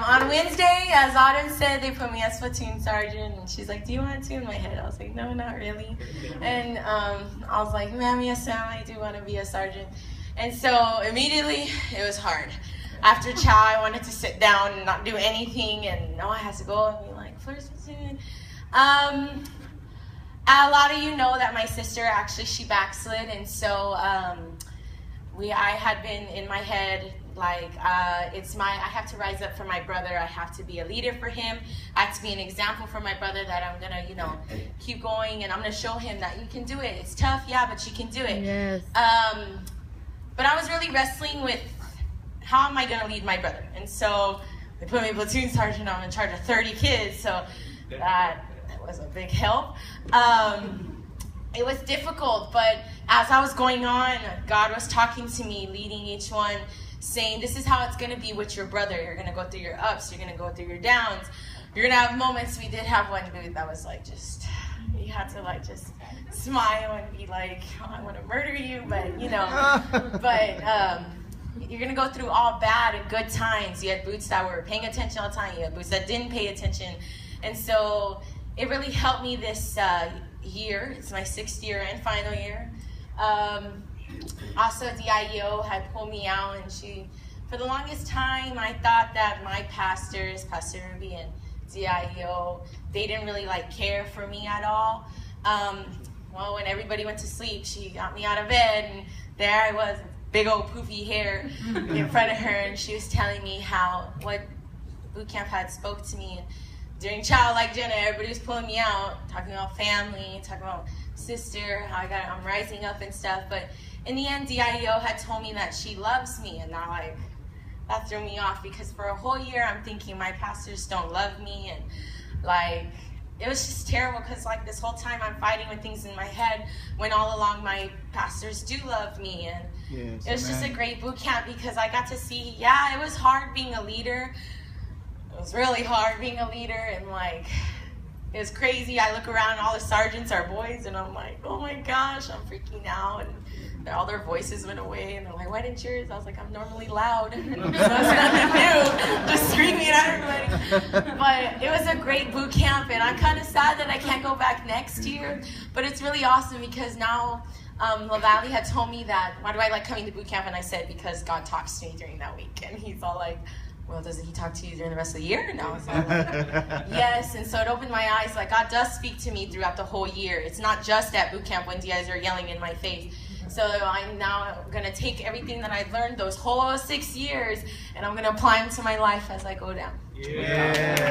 on Wednesday, as Autumn said, they put me as platoon sergeant, and she's like, do you want to? In my head, I was like, no, not really. And I was like, ma'am, yes, ma'am, I do want to be a sergeant. And so immediately, it was hard. After chow, I wanted to sit down and not do anything, and now I had to go and be like, first platoon. A lot of you know that my sister, actually, she backslid, and so I had been in my head, like, I have to rise up for my brother. I have to be a leader for him. I have to be an example for my brother that I'm going to, keep going, and I'm going to show him that you can do it. It's tough, yeah, but you can do it. Yes. But I was really wrestling with, how am I going to lead my brother? And so they put me platoon sergeant. I'm in charge of 30 kids, so that was a big help. It was difficult, but as I was going on, God was talking to me, leading each one, saying, this is how it's going to be with your brother. You're going to go through your ups. You're going to go through your downs. You're going to have moments. We did have one booth that was like you had to just smile and be like, oh, I want to murder you, but you're going to go through all bad and good times. You had boots that were paying attention all the time. You had boots that didn't pay attention. And so it really helped me this year. It's my 6th year and final year. Also, DIEO had pulled me out, and for the longest time, I thought that my pastors, Pastor Ruby and DIEO, they didn't really care for me at all. Well, when everybody went to sleep, she got me out of bed, and there I was, big old poofy hair in front of her, and she was telling me what Bootcamp had spoke to me. And during Child Like Jenna, everybody was pulling me out, talking about family, talking about sister, how I'm rising up and stuff. But in the end, DIEO had told me that she loves me, and that threw me off, because for a whole year I'm thinking my pastors don't love me, and it was just terrible, because this whole time I'm fighting with things in my head when all along my pastors do love me. And yes, it was just a great boot camp, because I got to see, it was hard being a leader. It was really hard being a leader, and it was crazy. I look around, all the sergeants are boys, and I'm like, oh my gosh, I'm freaking out, and all their voices went away, and they're like, why didn't yours? I was like, I'm normally loud, so it's nothing new, just screaming at everybody. But it was a great boot camp, and I'm kind of sad that I can't go back next year, but it's really awesome, because now LaValle had told me that, why do I like coming to boot camp? And I said, because God talks to me during that week, and he's all like, well, doesn't he talk to you during the rest of the year? And I was like, yes. And so it opened my eyes. God does speak to me throughout the whole year. It's not just at boot camp when you guys are yelling in my face. So I'm now going to take everything that I've learned those whole 6 years, and I'm going to apply them to my life as I go down. Yeah.